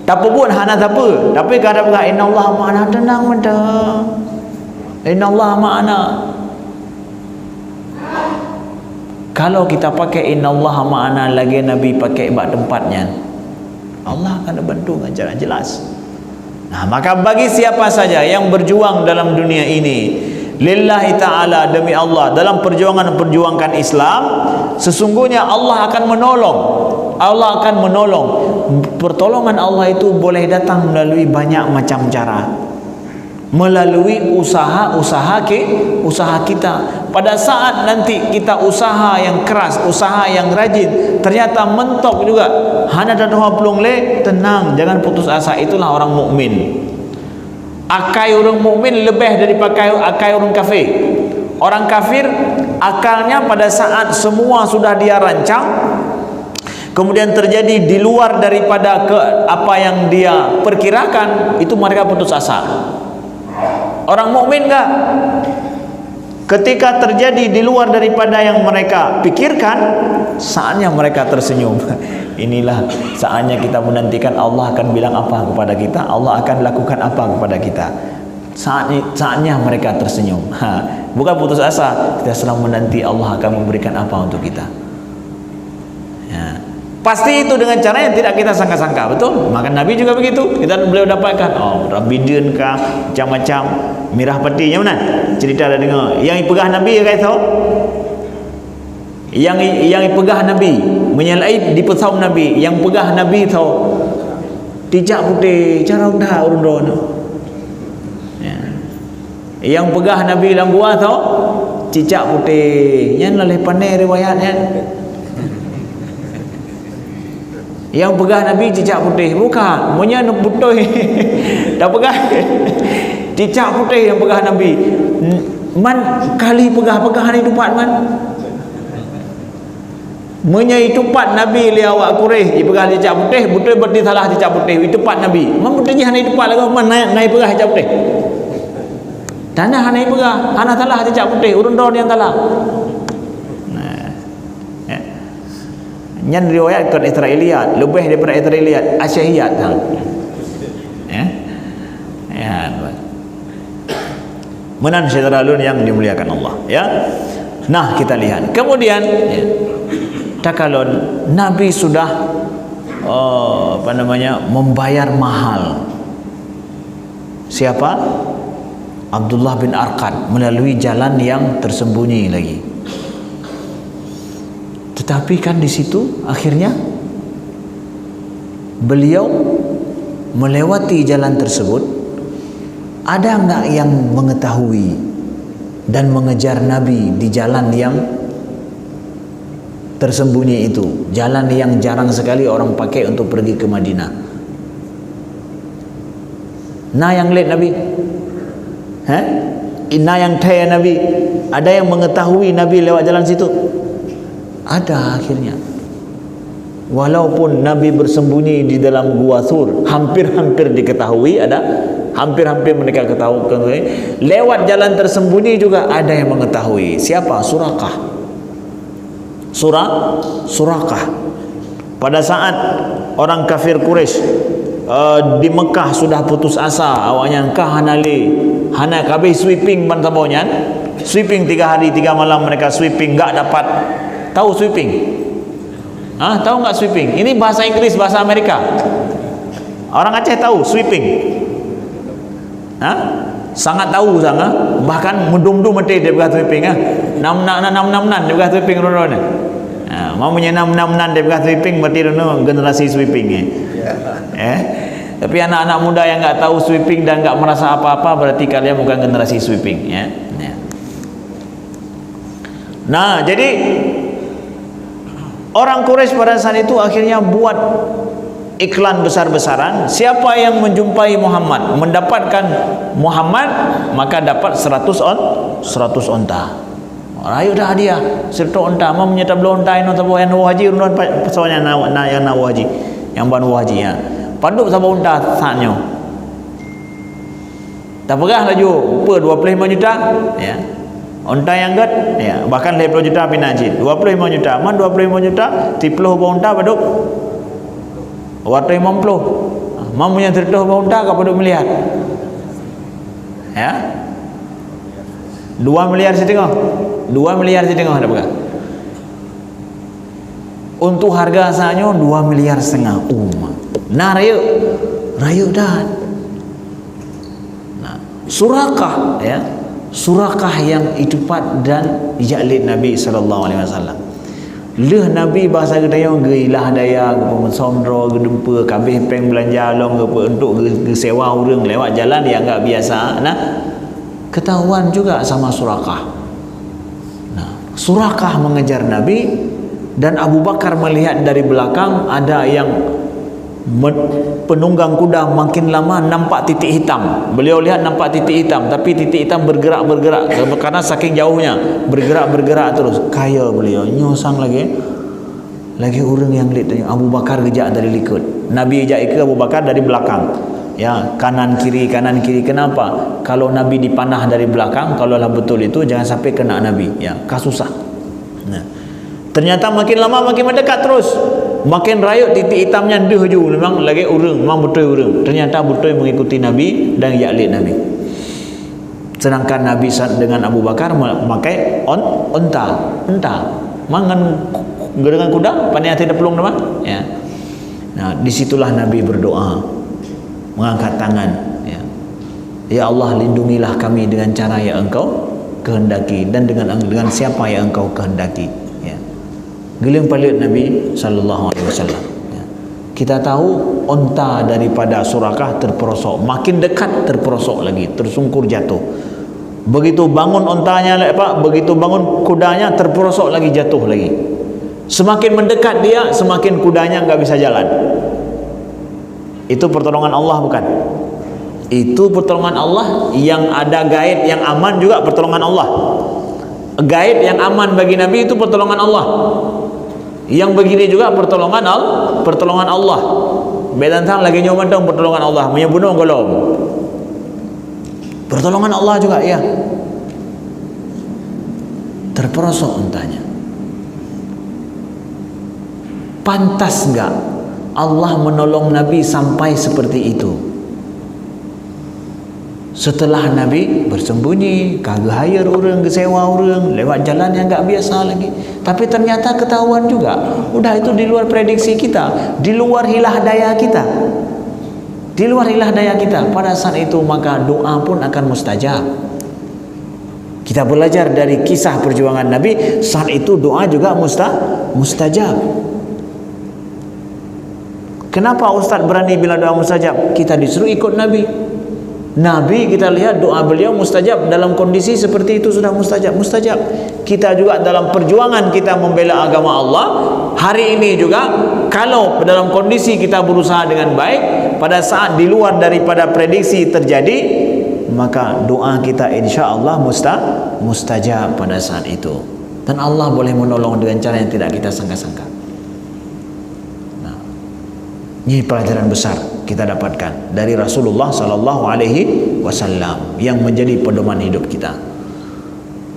Tak pun hana tak apa. Tapi kada pegang innallaha ma'ana tenang mentang. Innallaha ma'ana. Kalau kita pakai innallaha ma'ana lagi Nabi pakai bab tempatnya, Allah akan bantu dengan cara jelas. Nah, maka bagi siapa saja yang berjuang dalam dunia ini lillahi ta'ala, demi Allah, dalam perjuangan Islam, sesungguhnya Allah akan menolong. Allah akan menolong. Pertolongan Allah itu boleh datang melalui banyak macam cara. Melalui usaha kita. Pada saat nanti kita usaha yang keras, usaha yang rajin, ternyata mentok juga, hana dadoha pelung le, tenang, jangan putus asa. Itulah orang mukmin. Akai orang mukmin lebih daripada akai orang kafir. Orang kafir akalnya pada saat semua sudah dia rancang, kemudian terjadi di luar daripada apa yang dia perkirakan, itu mereka putus asa. Orang mukmin enggak? Ketika terjadi di luar daripada yang mereka pikirkan, saatnya mereka tersenyum. Inilah saatnya kita menantikan Allah akan bilang apa kepada kita, Allah akan lakukan apa kepada kita. Saatnya mereka tersenyum. Bukan putus asa, kita sedang menanti Allah akan memberikan apa untuk kita. Ya. Pasti itu dengan cara yang tidak kita sangka-sangka, betul? Maka Nabi juga begitu. Kita beliau dapatkan, Rabidun kah, macam-macam, mirah peti, yang mana? Cerita dah dengar. Yang dipegah Nabi kata, yang dipegah Nabi, menyalai di pesawat Nabi, yang pegah Nabi tahu, tijak putih, cara dah urun-urun. Yang pegah Nabi dalam gua tau cicak putih. Yang lalih pandai riwayatnya. Yang pegah Nabi cicak putih. Bukan, punya putih. Dah pegah cicak putih yang pegah Nabi. Man kali pegah-pegah ni tupat man. Punya itu pat Nabi li awak Quraisy dipegah cicak putih, betul berarti salah cicak putih. Itu pat Nabi. Man putih hana itu pat lagi man naik pegah cicak putih. Tanah hana pegah, hana salah cicak putih, urun daun yang salah. Nyan riwayat kat Israiliyat, lebih daripada Israiliyat, Asy'ariyat. Menan syaitanun yang dimuliakan Allah, ya. Nah, kita lihat. Kemudian takalon Nabi sudah membayar mahal. Siapa? Abdullah bin Arqad melalui jalan yang tersembunyi lagi. Tetapi kan di situ akhirnya beliau melewati jalan tersebut. Ada enggak yang mengetahui dan mengejar Nabi di jalan yang tersembunyi itu, jalan yang jarang sekali orang pakai untuk pergi ke Madinah? Nah, yang lihat Nabi, Inna yang taya Nabi, ada yang mengetahui Nabi lewat jalan situ? Ada akhirnya. Walaupun Nabi bersembunyi di dalam gua Thur, hampir-hampir diketahui, ada hampir-hampir mereka ketahui. Lewat jalan tersembunyi juga ada yang mengetahui. Siapa? Surakah. Surakah. Pada saat orang kafir Quraisy di Mekah sudah putus asa, awaknya engkah hana kabeh sweeping bantabonyan, sweeping 3 hari 3 malam mereka sweeping, enggak dapat. Tahu sweeping? Tahu enggak sweeping? Ini bahasa Inggris, bahasa Amerika. Orang Aceh tahu sweeping. Sangat tahu sangat, bahkan mendum-dum mati dia berkata sweeping. Nam dia berkata sweeping ron. Mau punya nam dia berkata sweeping, berarti generasi sweeping. Tapi anak-anak muda yang enggak tahu sweeping dan enggak merasa apa-apa, berarti kalian bukan generasi sweeping, ya. Nah, jadi orang Quraisy pada saat itu akhirnya buat iklan besar-besaran. Siapa yang menjumpai Muhammad, mendapatkan Muhammad, maka dapat 100 onta. Ayo dah hadiah 100 onta. Mau menyata belum onta ino tabo yang haji runun pesawatnya yang haji, yang ban haji ya. Paduk sama unta saatnya. Tak pegah laju upah 25 juta, ya. Unta yang gad, ya, bahkan 50 juta pinajin. 25 juta, man 25 juta, 30 unta paduk. Waktu 50. Mam punya 30 unta kau paduk miliar. Ya. 2 miliar setengah. 2 miliar setengah ada pegah. Untuk harga asalnya 2 miliar setengah. Nah, rayu dah. Nah, Surakah, ya. Surakah yang itupat dan jalid Nabi sallallahu alaihi wasallam. Leh Nabi bahasa gedaya geilah daya ke pemensondro ke dempa kabeh peng belanja long ke untuk ke sewa urang lewat jalan yang enggak biasa. Nah, ketahuan juga sama Surakah. Nah, Surakah mengejar Nabi dan Abu Bakar melihat dari belakang ada yang penunggang kuda makin lama nampak titik hitam. Beliau lihat nampak titik hitam, tapi titik hitam bergerak karena saking jauhnya bergerak terus. Kaya beliau nyosang lagi orang yang lihat Abu Bakar gejak dari likut. Nabi ejak ke Abu Bakar dari belakang. Ya, kanan kiri. Kenapa? Kalau Nabi dipanah dari belakang, kalaulah betul itu jangan sampai kena Nabi. Ya, kasusah. Nah, ternyata makin lama makin mendekat terus. Makin rayut titik hitamnya deh je memang lagi urang, memang betul urang. Ternyata betul mengikuti Nabi dan yaklid Nabi. Sedangkan Nabi dengan Abu Bakar memakai unta. Mangan dengan kuda, pandai hati pelung nama. Ya. Nah, disitulah Nabi berdoa, mengangkat tangan. Ya Allah, lindungilah kami dengan cara yang Engkau kehendaki dan dengan siapa yang Engkau kehendaki. Ya. Geling palit Nabi sallallahu alaihi wasallam. Ya. Kita tahu unta daripada Surakah terperosok, makin dekat terperosok lagi, tersungkur jatuh. Begitu bangun untanya, begitu bangun kudanya terperosok lagi, jatuh lagi. Semakin mendekat dia, semakin kudanya enggak bisa jalan. Itu pertolongan Allah bukan? Itu pertolongan Allah. Yang ada gaib yang aman juga pertolongan Allah. Gaib yang aman bagi Nabi itu pertolongan Allah. Yang begini juga pertolongan Allah. Bedantang lagi nyomantang pertolongan Allah, menyebunuh golom. Pertolongan Allah juga ya. Terperosok untanya. Pantas enggak Allah menolong Nabi sampai seperti itu? Setelah Nabi bersembunyi, kagak hire orang, sewa orang, lewat jalan yang enggak biasa lagi. Tapi ternyata ketahuan juga. Udah itu di luar prediksi kita, di luar hilah daya kita. Di luar hilah daya kita. Pada saat itu maka doa pun akan mustajab. Kita belajar dari kisah perjuangan Nabi, saat itu doa juga mustajab. Kenapa Ustaz berani bila doa mustajab? Kita disuruh ikut Nabi. Nabi kita lihat doa beliau mustajab. Dalam kondisi seperti itu sudah mustajab. Kita juga dalam perjuangan kita membela agama Allah, hari ini juga kalau dalam kondisi kita berusaha dengan baik, pada saat di luar daripada prediksi terjadi, maka doa kita insya Allah mustajab pada saat itu. Dan Allah boleh menolong dengan cara yang tidak kita sangka-sangka. Nah, ini pelajaran besar kita dapatkan dari Rasulullah sallallahu alaihi wasallam yang menjadi pedoman hidup kita.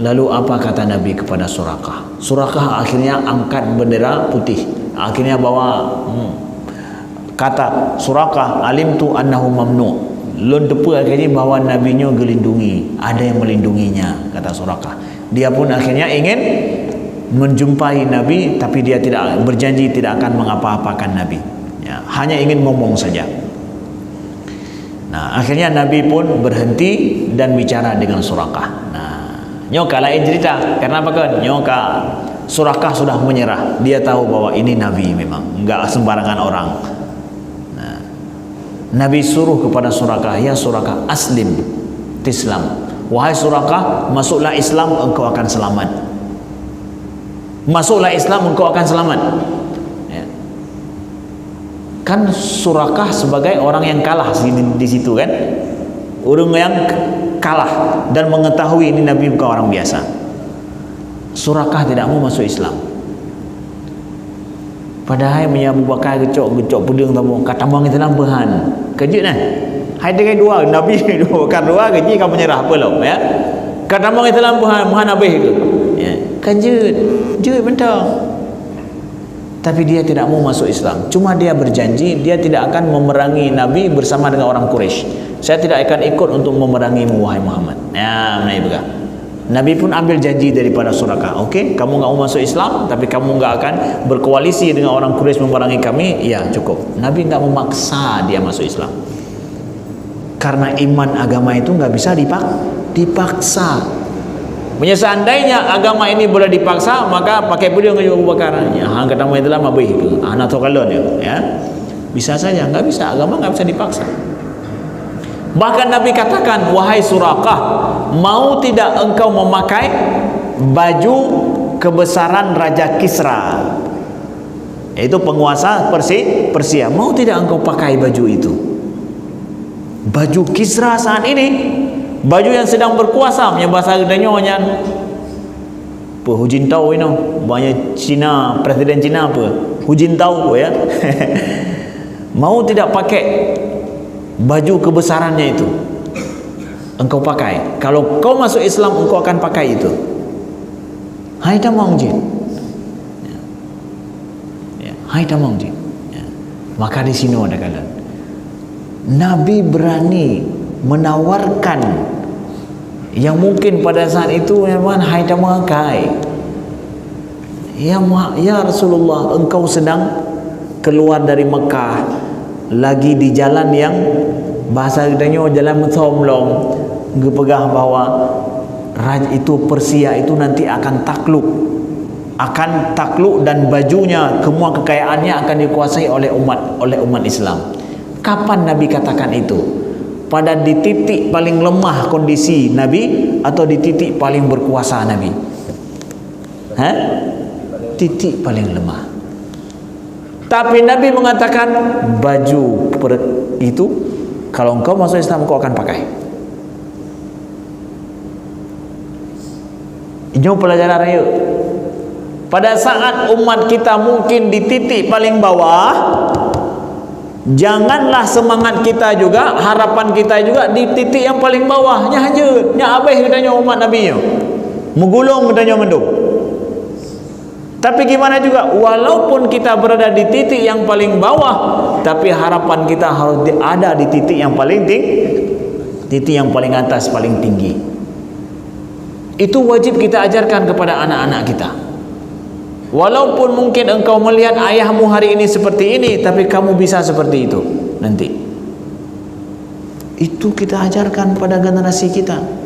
Lalu apa kata Nabi kepada Surakah? Surakah akhirnya angkat bendera putih. Akhirnya bawa kata Surakah, alimtu annahu mamnu. Lon tepu akhirnya bahawa nabinya gelindungi, ada yang melindunginya, kata Surakah. Dia pun akhirnya ingin menjumpai Nabi, tapi dia tidak berjanji tidak akan mengapa-apakan Nabi. Ya, hanya ingin ngomong saja. Nah, akhirnya Nabi pun berhenti dan bicara dengan Surakah. Nah, nyoka lain cerita. Karena apa kan? Nyoka Surakah sudah menyerah. Dia tahu bahwa ini Nabi memang, enggak sembarangan orang. Nah, Nabi suruh kepada Surakah, ya Surakah, aslim, Islam. Wahai Surakah, masuklah Islam, engkau akan selamat. Masuklah Islam, engkau akan selamat. Ya. Kan Surakah sebagai orang yang kalah di situ kan, orang yang kalah dan mengetahui ini Nabi bukan orang biasa. Surakah tidak mau masuk Islam. Padahal Abu Bakar gecok puding tamu kata bang itu lambahan. Kejut nah. Hai dengan dua Nabi dua kan dua gaji kamu menyerah apa lo ya. Kata bang itu lambahan muhan habis ke. Ya. Kejut bentar. Tapi dia tidak mau masuk Islam. Cuma dia berjanji dia tidak akan memerangi Nabi bersama dengan orang Quraisy. Saya tidak akan ikut untuk memerangimu wahai Muhammad. Ya, Nabi begah. Nabi pun ambil janji daripada Surakah. Okey, kamu enggak mau masuk Islam, tapi kamu enggak akan berkoalisi dengan orang Quraisy memerangi kami. Ya, cukup. Nabi enggak memaksa dia masuk Islam. Karena iman agama itu enggak bisa dipaksa. Seandainya agama ini boleh dipaksa, maka pakai puding dengan Abu Bakar. Ya, hang kata mu itulah mabih itu. Ana to kalon ya. Bisa saja, enggak bisa, agama enggak bisa dipaksa. Bahkan Nabi katakan, wahai Surakah, mau tidak engkau memakai baju kebesaran Raja Kisra, yaitu penguasa Persia, mau tidak engkau pakai baju itu? Baju Kisra saat ini, baju yang sedang berkuasa, punya bahasa gedenya hanya Hu Jintao ini, banyak Cina, presiden Cina apa, Hu Jintao ya. Mau tidak pakai baju kebesarannya itu, engkau pakai. Kalau kau masuk Islam, engkau akan pakai itu. Hai tamang jin. Ya, hai tamang jin. Ya. Maka di sini ada kalian. Nabi berani menawarkan yang mungkin pada saat itu memang hai tamakai. Ya Rasulullah, engkau sedang keluar dari Mekah, lagi di jalan yang bahasa kitanya jalan Methomlong, gepegah bahwa raja itu Persia itu nanti akan takluk dan bajunya, semua kekayaannya akan dikuasai oleh umat Islam. Kapan Nabi katakan itu? Pada di titik paling lemah kondisi Nabi atau di titik paling berkuasa Nabi? Titik paling lemah. Tapi Nabi mengatakan baju itu kalau engkau masuk Islam kau akan pakai. Ini pelajaran yuk. Pada saat umat kita mungkin di titik paling bawah, janganlah semangat kita juga, harapan kita juga di titik yang paling bawahnya aja. Nya abeh katanya umat Nabi nya. Menggulung katanya mendung. Tapi gimana juga, walaupun kita berada di titik yang paling bawah, tapi harapan kita harus ada di titik yang paling tinggi, titik yang paling atas, paling tinggi. Itu wajib kita ajarkan kepada anak-anak kita. Walaupun mungkin engkau melihat ayahmu hari ini seperti ini, tapi kamu bisa seperti itu nanti. Itu kita ajarkan pada generasi kita.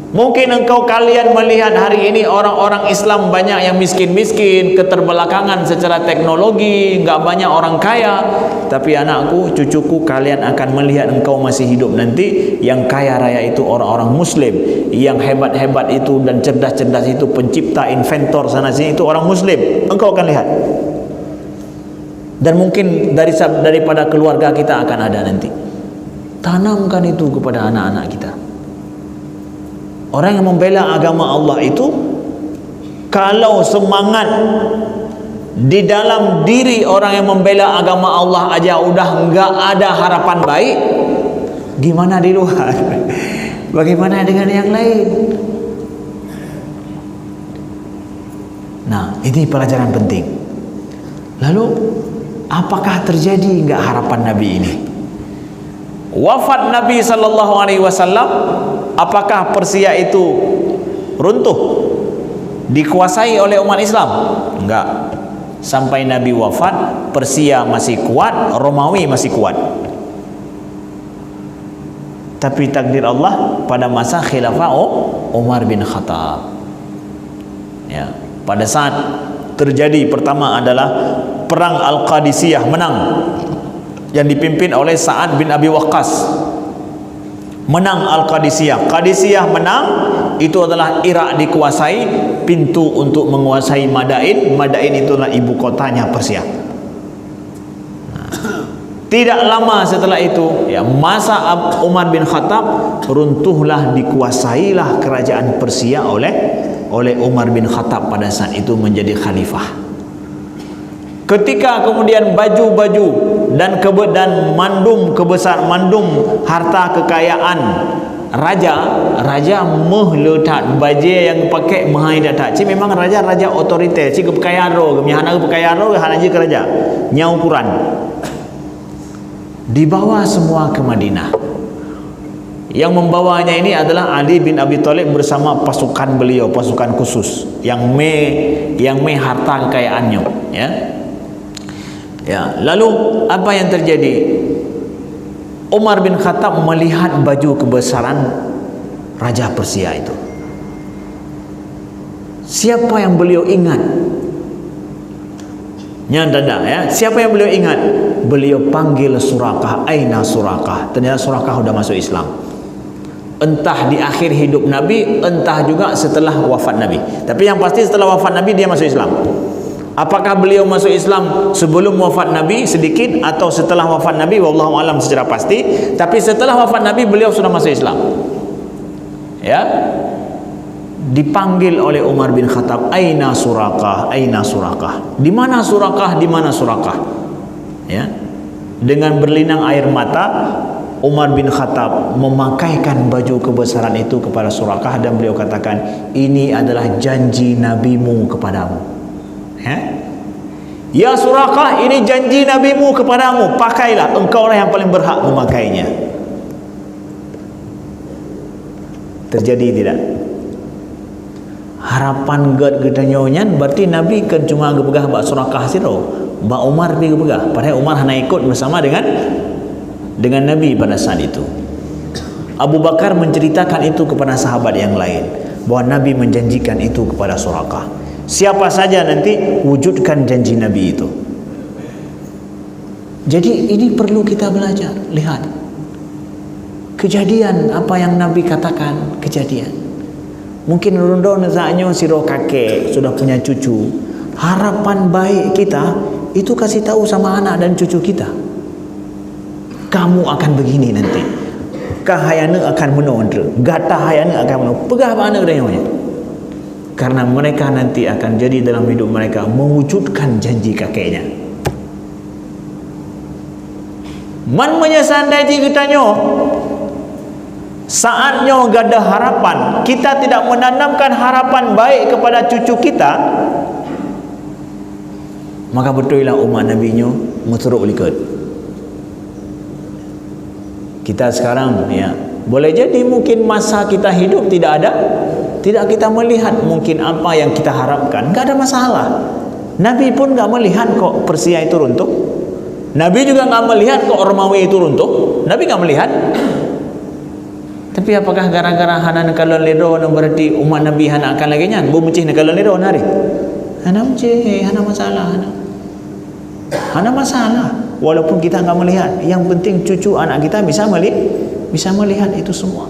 Mungkin kalian melihat hari ini orang-orang Islam banyak yang miskin-miskin, keterbelakangan secara teknologi, nggak banyak orang kaya. Tapi anakku, cucuku, kalian akan melihat engkau masih hidup nanti, yang kaya raya itu orang-orang Muslim, yang hebat-hebat itu dan cerdas-cerdas itu, pencipta, inventor sana sini itu orang Muslim. Engkau akan lihat. Dan mungkin daripada keluarga kita akan ada nanti. Tanamkan itu kepada anak-anak kita. Orang yang membela agama Allah itu, kalau semangat di dalam diri orang yang membela agama Allah aja udah enggak ada harapan baik, gimana di luar? Bagaimana dengan yang lain? Nah, ini pelajaran penting. Lalu, apakah terjadi enggak harapan Nabi ini? Wafat Nabi SAW, apakah Persia itu runtuh, dikuasai oleh umat Islam? Enggak. Sampai Nabi wafat, Persia masih kuat, Romawi masih kuat. Tapi takdir Allah pada masa khilafah Umar bin Khattab, ya, pada saat terjadi pertama adalah perang Al-Qadisiyah menang, yang dipimpin oleh Sa'ad bin Abi Waqqas. Menang Al-Qadisiyah. Qadisiyah menang, itu adalah Irak dikuasai, pintu untuk menguasai Madain. Madain itulah ibu kotanya Persia. Tidak lama setelah itu, ya, masa Umar bin Khattab, runtuhlah, dikuasailah kerajaan Persia oleh Umar bin Khattab pada saat itu menjadi khalifah. Ketika kemudian baju-baju dan mandum harta kekayaan raja meletak baju yang pakai mahai data. Ci memang raja otoriter, ci kekayaan ro, gemihana kekayaan ro hanaji kerja nya ukuran. Dibawa semua ke Madinah. Yang membawanya ini adalah Ali bin Abi Thalib bersama pasukan beliau, pasukan khusus yang harta kekayaannya, ya. Ya, lalu apa yang terjadi? Umar bin Khattab melihat baju kebesaran Raja Persia itu. Siapa yang beliau ingat? Nyandanda, ya. Siapa yang beliau ingat? Beliau panggil Surakah, aina Surakah. Ternyata Surakah sudah masuk Islam. Entah di akhir hidup Nabi, entah juga setelah wafat Nabi. Tapi yang pasti setelah wafat Nabi dia masuk Islam. Apakah beliau masuk Islam sebelum wafat Nabi sedikit atau setelah wafat Nabi, wallahu alam secara pasti. Tapi setelah wafat Nabi beliau sudah masuk Islam. Ya. Dipanggil oleh Umar bin Khattab, aina Surakah, aina Surakah. Di mana Surakah? Di mana Surakah? Ya. Dengan berlinang air mata, Umar bin Khattab memakaikan baju kebesaran itu kepada Surakah dan beliau katakan, ini adalah janji nabimu kepadamu. Ya Surakah, ini janji nabimu kepadamu, pakailah, engkau lah yang paling berhak memakainya. Terjadi tidak? Harapan gad gedanyonya berarti Nabi kan cuma gepegah bak Surakah siro, bak Umar pi gepegah. Padahal Umar hanya ikut bersama dengan Nabi pada saat itu. Abu Bakar menceritakan itu kepada sahabat yang lain, bahwa Nabi menjanjikan itu kepada Surakah. Siapa saja nanti wujudkan janji Nabi itu. Jadi ini perlu kita belajar. Lihat kejadian apa yang Nabi katakan, kejadian. Mungkin rondo nezaknya siro kakek sudah punya cucu. Harapan baik kita itu kasih tahu sama anak dan cucu kita. Kamu akan begini nanti. Kahayana akan menonre. Gata hayana akan menonre. Pegah mana kedanya. Karena mereka nanti akan jadi dalam hidup mereka mewujudkan janji kakeknya. Man menyesandai ditanya, saatnya gada harapan, kita tidak menanamkan harapan baik kepada cucu kita, maka betullah umat Nabi nya muteruk likut. Kita sekarang ya, boleh jadi mungkin masa kita hidup tidak kita melihat mungkin apa yang kita harapkan, enggak ada masalah. Nabi pun enggak melihat kok Persia itu runtuh. Nabi juga enggak melihat kok Romawi itu runtuh. Nabi enggak melihat. Tapi apakah gara-gara hana nekalon ledo berarti umat Nabi hana akan lagi nyan? Bu mencih nekalon ledo nari. Hana mencih, hana masalah, hana masalah. Walaupun kita enggak melihat, yang penting cucu anak kita bisa melihat itu semua.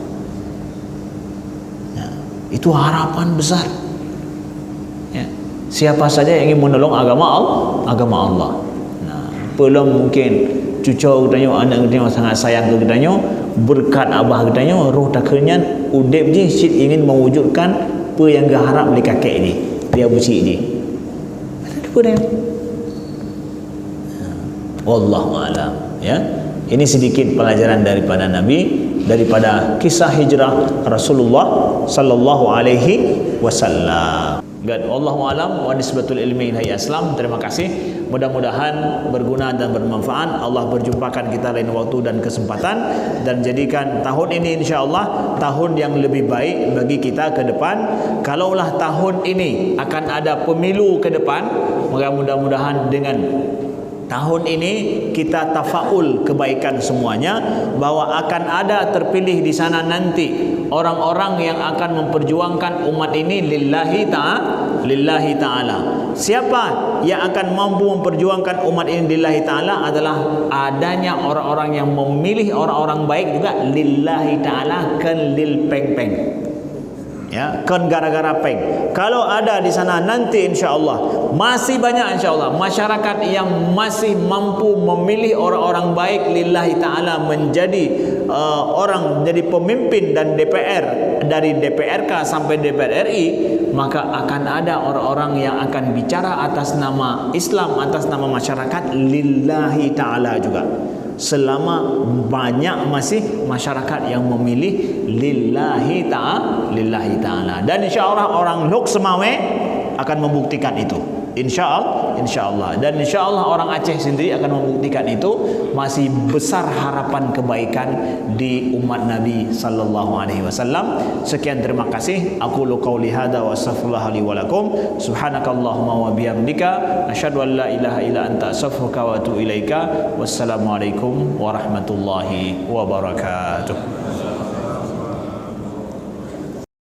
Ya, itu harapan besar. Ya, siapa saja yang ingin menolong agama Allah. Nah, belum mungkin cucu katanya, anak katanya sangat sayang ke katanya, berkat abah katanya, roh taknya udep je sit ingin mewujudkan apa yang dia harap oleh kakek ni, dia buci ni. Ada apa dia? Wallahu a'lam. Ya, ini sedikit pelajaran daripada Nabi, daripada kisah hijrah Rasulullah sallallahu alaihi wasallam. Wallahu a'lam wa nisbatul ilmi ila Islam. Terima kasih. Mudah-mudahan berguna dan bermanfaat. Allah berjumpakan kita lain waktu dan kesempatan, dan jadikan tahun ini insya-Allah tahun yang lebih baik bagi kita ke depan. Kalaulah tahun ini akan ada pemilu ke depan, maka mudah-mudahan dengan tahun ini kita tafaul kebaikan semuanya, bahwa akan ada terpilih di sana nanti orang-orang yang akan memperjuangkan umat ini lillahi ta'ala. Siapa yang akan mampu memperjuangkan umat ini lillahi ta'ala adalah adanya orang-orang yang memilih orang-orang baik juga lillahi ta'ala, kan lil peng-peng. Ya, kan gara-gara peng. Kalau ada di sana nanti insya-Allah masih banyak insya-Allah masyarakat yang masih mampu memilih orang-orang baik lillahi ta'ala menjadi orang jadi pemimpin dan DPR, dari DPRK sampai DPR RI, maka akan ada orang-orang yang akan bicara atas nama Islam, atas nama masyarakat lillahi ta'ala juga. Selama banyak masih masyarakat yang memilih lillahi ta'ala, dan insya-Allah orang Lok Semawe akan membuktikan itu, insya-Allah, dan insya-Allah orang Aceh sendiri akan membuktikan itu. Masih besar harapan kebaikan di umat Nabi sallallahu alaihi wasallam. Sekian, terima kasih. Aku qauli hada wa astaghfirullah li wa lakum. Subhanakallahumma wa bihamdika asyhadu an la ilaha illa anta astaghfiruka wa atubu ilaika. Wassalamualaikum warahmatullahi wabarakatuh.